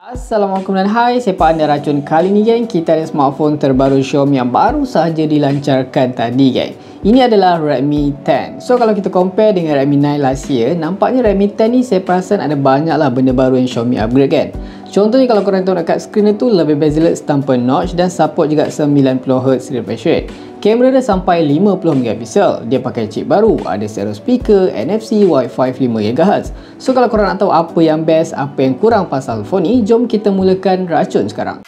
Assalamualaikum dan hai, saya Pak Anda Racun. Kali ni geng, kita ada smartphone terbaru Xiaomi yang baru sahaja dilancarkan tadi geng. Ini adalah Redmi 10. So kalau kita compare dengan Redmi 9 last year, nampaknya Redmi 10 ni saya perasan ada banyaklah benda baru yang Xiaomi upgrade kan. Contohnya kalau korang tengok dekat skrin tu, lebih bezel tanpa notch dan support juga 90Hz refresh rate. Kamera dia sampai 50MP. Dia pakai chip baru, ada stereo speaker, NFC, Wi-Fi 5GHz. So kalau korang nak tahu apa yang best, apa yang kurang pasal phone ni, jom kita mulakan racun sekarang.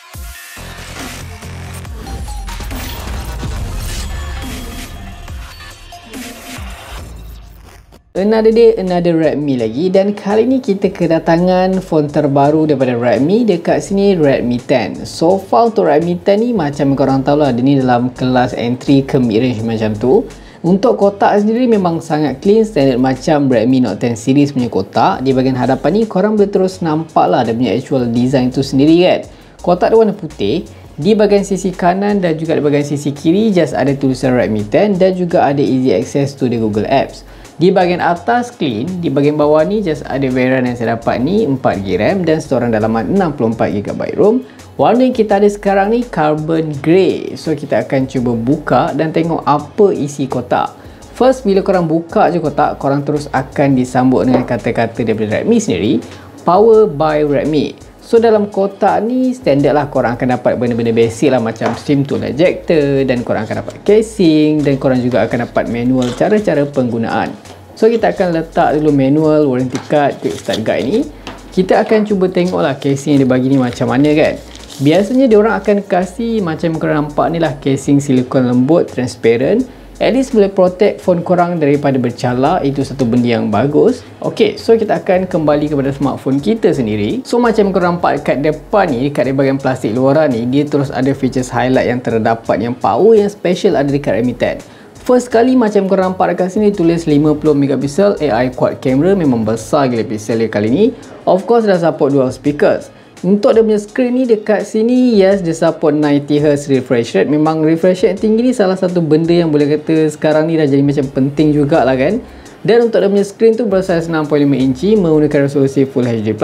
Another day, another Redmi lagi, dan kali ni kita kedatangan phone terbaru daripada Redmi. Dekat sini Redmi 10. So far untuk Redmi 10 ni macam korang tahu lah, dia ni dalam kelas entry ke mid-range macam tu. Untuk kotak sendiri memang sangat clean, standard macam Redmi Note 10 series punya kotak. Di bahagian hadapan ni korang boleh terus nampak lah dia punya actual design tu sendiri kan. Kotak dia warna putih. Di bahagian sisi kanan dan juga di bahagian sisi kiri just ada tulisan Redmi 10 dan juga ada easy access to the Google Apps. Di bahagian atas clean, di bahagian bawah ni just ada varian yang saya dapat ni 4GB RAM dan storan dalaman 64GB ROM. Warna yang kita ada sekarang ni carbon grey. So kita akan cuba buka dan tengok apa isi kotak. First, bila korang buka je kotak, korang terus akan disambut dengan kata-kata daripada Redmi sendiri, Power by Redmi. So dalam kotak ni standard lah, korang akan dapat benda-benda basic lah macam SIM tool ejector, dan korang akan dapat casing, dan korang juga akan dapat manual cara-cara penggunaan. So kita akan letak dulu manual, warranty card, quick start guide ni. Kita akan cuba tengok lah casing yang dia bagi ni macam mana kan. Biasanya diorang akan kasih macam korang nampak ni lah, casing silikon lembut, transparent. At least boleh protect phone korang daripada bercala. Itu satu benda yang bagus. Ok, so kita akan kembali kepada smartphone kita sendiri. So macam korang nampak dekat depan ni, dekat bahagian plastik luaran ni, dia terus ada features highlight yang terdapat, yang power yang special ada dekat Redmi 10. First kali macam korang nampak dekat sini tulis 50MP AI quad camera, memang besar gila pixel dia kali ni. Of course dah support dual speakers. Untuk dia punya screen ni dekat sini, yes, dia support 90Hz refresh rate. Memang refresh rate tinggi ni salah satu benda yang boleh kata sekarang ni dah jadi macam penting jugalah kan. Dan untuk dia punya screen tu bersaiz 6.5 inci menggunakan resolusi Full HD+.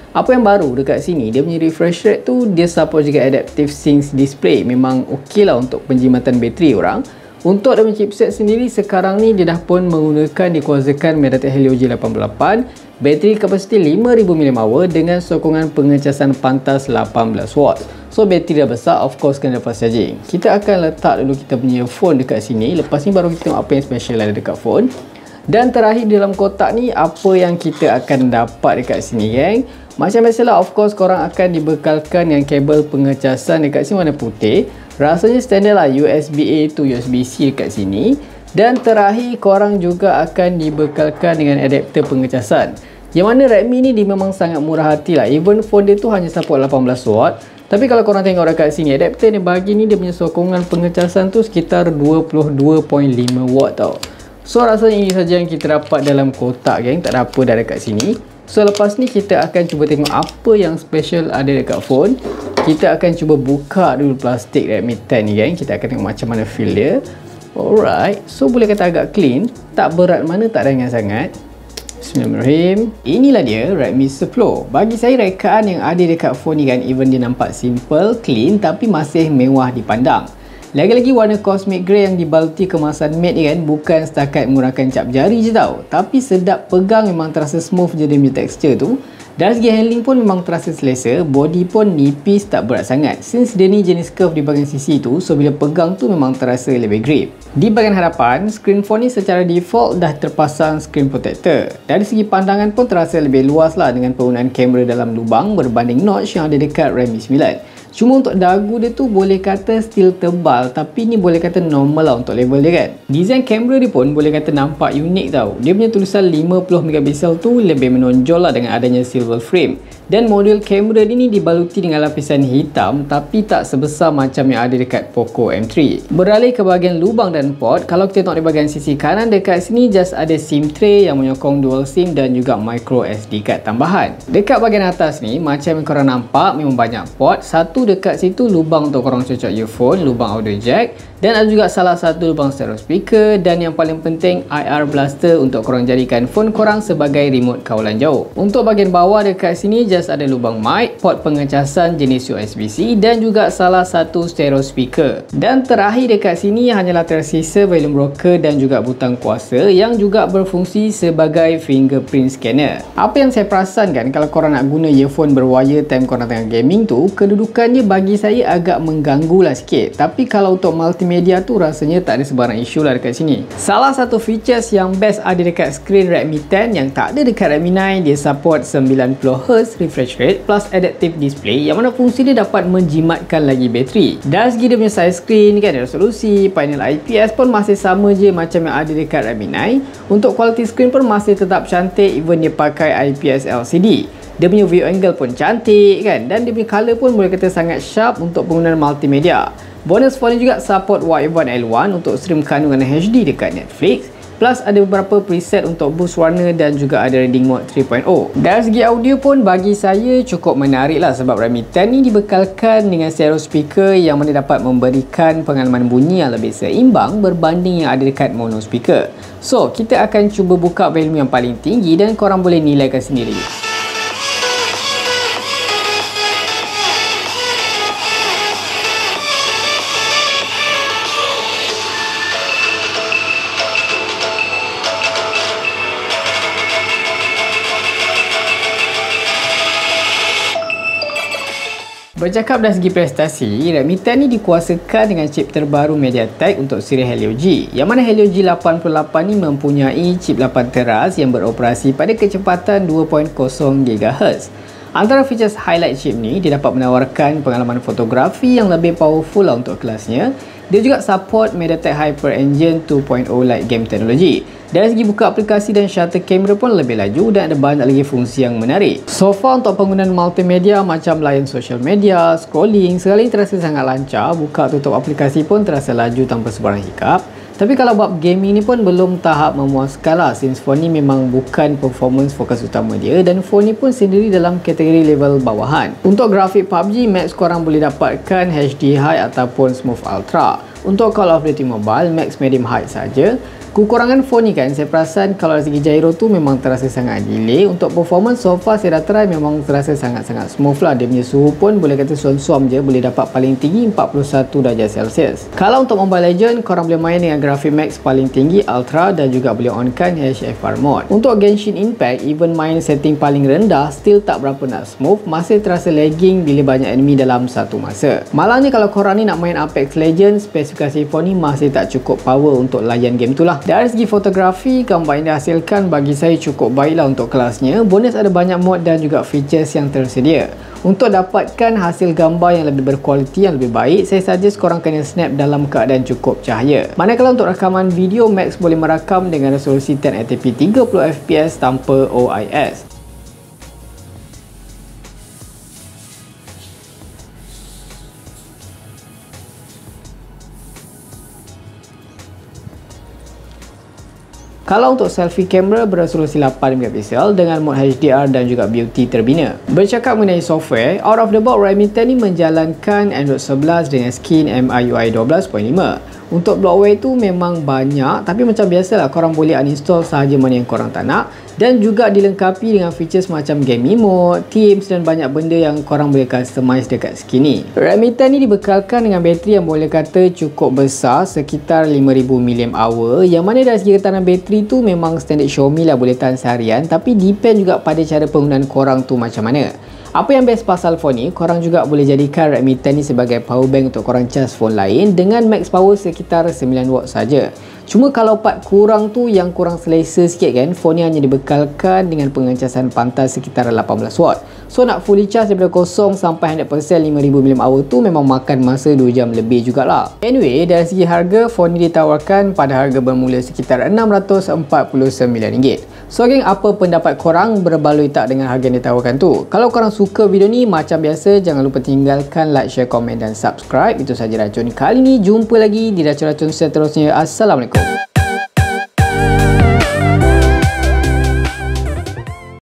Apa yang baru dekat sini, dia punya refresh rate tu dia support juga Adaptive Sync display. Memang okey lah untuk penjimatan bateri orang. Untuk dia punya chipset sendiri sekarang ni dia dah pun menggunakan, dikuasakan MediaTek Helio G88, bateri kapasiti 5000 mAh dengan sokongan pengecasan pantas 18W. So bateri dah besar, of course kena fast charging. Kita akan letak dulu kita punya phone dekat sini. Lepas ni baru kita tengok apa yang special ada dekat phone. Dan terakhir dalam kotak ni, apa yang kita akan dapat dekat sini geng. Macam biasalah, of course korang akan dibekalkan dengan kabel pengecasan dekat sini warna putih. Rasanya standard lah, USB-A to USB-C dekat sini. Dan terakhir korang juga akan dibekalkan dengan adapter pengecasan. Yang mana Redmi ni dia memang sangat murah hati lah. Even phone dia tu hanya support 18W. Tapi kalau korang tengok dekat sini, adapter ni bagi ni dia punya sokongan pengecasan tu sekitar 22.5W tau. So rasanya ini saja yang kita dapat dalam kotak geng, tak ada apa dah dekat sini. So lepas ni kita akan cuba tengok apa yang special ada dekat phone. Kita akan cuba buka dulu plastik Redmi 10 ni geng. Kita akan tengok macam mana feel dia. Alright, so boleh kata agak clean, tak berat mana, tak ringan sangat. Bismillahirrahmanirrahim. Inilah dia Redmi 10. Bagi saya rekaan yang ada dekat phone ni kan, even dia nampak simple, clean, tapi masih mewah dipandang. Lagi-lagi warna cosmic grey yang dibaluti kemasan matte ni kan, bukan setakat menggunakan cap jari je tau, tapi sedap pegang, memang terasa smooth je dia punya texture tu. Dari segi handling pun memang terasa selesa, body pun nipis, tak berat sangat. Since dia ni jenis curve di bahagian sisi tu, so bila pegang tu memang terasa lebih grip. Di bahagian hadapan, screen phone ni secara default dah terpasang screen protector. Dari segi pandangan pun terasa lebih luas lah dengan penggunaan kamera dalam lubang berbanding notch yang ada dekat Redmi 9. Cuma untuk dagu dia tu boleh kata still tebal, tapi ni boleh kata normal lah untuk level dia kan. Design kamera dia pun boleh kata nampak unik tau. Dia punya tulisan 50MP tu lebih menonjol lah dengan adanya silver frame. Dan model kamera dia ni dibaluti dengan lapisan hitam, tapi tak sebesar macam yang ada dekat Poco M3. Beralih ke bahagian lubang dan port, kalau kita tengok di bahagian sisi kanan dekat sini just ada SIM tray yang menyokong dual SIM dan juga micro SD card tambahan. Dekat bahagian atas ni macam yang korang nampak memang banyak port. Satu dekat situ lubang untuk korang cocok earphone, lubang audio jack, dan ada juga salah satu lubang stereo speaker, dan yang paling penting IR blaster untuk korang jadikan phone korang sebagai remote kawalan jauh. Untuk bahagian bawah bawah dekat sini just ada lubang mic, port pengecasan jenis USB-C dan juga salah satu stereo speaker. Dan terakhir dekat sini hanyalah tersisa volume rocker dan juga butang kuasa yang juga berfungsi sebagai fingerprint scanner. Apa yang saya perasan kan, kalau korang nak guna earphone berwire time korang tengah gaming tu, kedudukannya bagi saya agak mengganggu lah sikit. Tapi kalau untuk multimedia tu rasanya tak ada sebarang isu lah dekat sini. Salah satu features yang best ada dekat skrin Redmi 10 yang tak ada dekat Redmi 9, dia support 90Hz refresh rate plus adaptive display yang mana fungsi dia dapat menjimatkan lagi bateri. Dan segi dia punya size screen kan, resolusi, panel IPS pun masih sama je macam yang ada dekat Redmi 9. Untuk quality screen pun masih tetap cantik, even dia pakai IPS LCD. Dia punya view angle pun cantik kan, dan dia punya color pun boleh kata sangat sharp untuk penggunaan multimedia. Bonus phone ni juga support Wideband L1 untuk stream kandungan HD dekat Netflix. Plus ada beberapa preset untuk boost warna dan juga ada reading mode 3.0. Dari segi audio pun bagi saya cukup menarik lah, sebab Redmi 10 ni dibekalkan dengan stereo speaker yang mana dapat memberikan pengalaman bunyi yang lebih seimbang berbanding yang ada dekat mono speaker. So kita akan cuba buka volume yang paling tinggi dan korang boleh nilaikan sendiri. Bercakap dari segi prestasi, Redmi 10 ni dikuasakan dengan chip terbaru MediaTek untuk siri Helio G, yang mana Helio G 88 ni mempunyai chip 8 teras yang beroperasi pada kecepatan 2.0 GHz. Antara features highlight chip ni, dia dapat menawarkan pengalaman fotografi yang lebih powerful lah untuk kelasnya. Dia juga support MediaTek Hyper Engine 2.0 Lite game technology. Dari segi buka aplikasi dan shutter kamera pun lebih laju dan ada banyak lagi fungsi yang menarik. So far untuk penggunaan multimedia macam layan social media, scrolling, segala ini terasa sangat lancar. Buka tutup aplikasi pun terasa laju tanpa sebarang hiccup. Tapi kalau buat gaming ni pun belum tahap memuaskan lah, since phone ni memang bukan performance fokus utama dia dan phone ni pun sendiri dalam kategori level bawahan. Untuk grafik PUBG Max korang boleh dapatkan HD High ataupun Smooth Ultra. Untuk Call of Duty Mobile Max Medium High saja. Kekurangan phone ni kan, saya perasan kalau dari segi gyro tu memang terasa sangat delay. Untuk performance so far saya dah try, memang terasa sangat-sangat smooth lah. Dia punya suhu pun boleh kata suam-suam je, boleh dapat paling tinggi 41 darjah Celsius. Kalau untuk Mobile Legend, korang boleh main dengan grafik max paling tinggi Ultra dan juga boleh onkan HFR mode. Untuk Genshin Impact, even main setting paling rendah still tak berapa nak smooth, masih terasa lagging bila banyak enemy dalam satu masa. Malangnya kalau korang ni nak main Apex Legends, spesifikasi phone ni masih tak cukup power untuk layan game tu lah. Dari segi fotografi, gambar yang dihasilkan bagi saya cukup baiklah untuk kelasnya. Bonus ada banyak mod dan juga features yang tersedia. Untuk dapatkan hasil gambar yang lebih berkualiti, yang lebih baik, saya suggest korang kena snap dalam keadaan cukup cahaya. Manakala untuk rakaman video, Max boleh merakam dengan resolusi 1080p 30fps tanpa OIS. Kalau untuk selfie kamera beresolusi 8MP dengan mod HDR dan juga beauty terbina. Bercakap mengenai software, out of the box Redmi 10 ni menjalankan Android 11 dengan skin MIUI 12.5. Untuk bloatware tu memang banyak, tapi macam biasalah korang boleh uninstall sahaja mana yang korang tak nak. Dan juga dilengkapi dengan features macam game emote, themes dan banyak benda yang korang boleh customize dekat skin ni. Redmi 10 ni dibekalkan dengan bateri yang boleh kata cukup besar, sekitar 5000 mAh, yang mana dari segi ketahanan bateri tu memang standard Xiaomi lah, boleh tahan seharian. Tapi depend juga pada cara penggunaan korang tu macam mana. Apa yang best pasal phone ni, korang juga boleh jadikan Redmi 10 ni sebagai power bank untuk korang charge phone lain dengan max power sekitar 9W saja. Cuma kalau part kurang tu yang kurang selesa sikit kan, phone ni hanya dibekalkan dengan pengecasan pantas sekitar 18W. So nak fully charge daripada 0 sampai 100% 5000 mAh tu memang makan masa 2 jam lebih jugalah. Anyway, dari segi harga, phone ni ditawarkan pada harga bermula sekitar RM649. So geng, apa pendapat korang, berbaloi tak dengan harga yang ditawarkan tu? Kalau korang suka video ni, macam biasa jangan lupa tinggalkan like, share, komen dan subscribe. Itu saja racun kali ni. Jumpa lagi di racun-racun seterusnya. Assalamualaikum.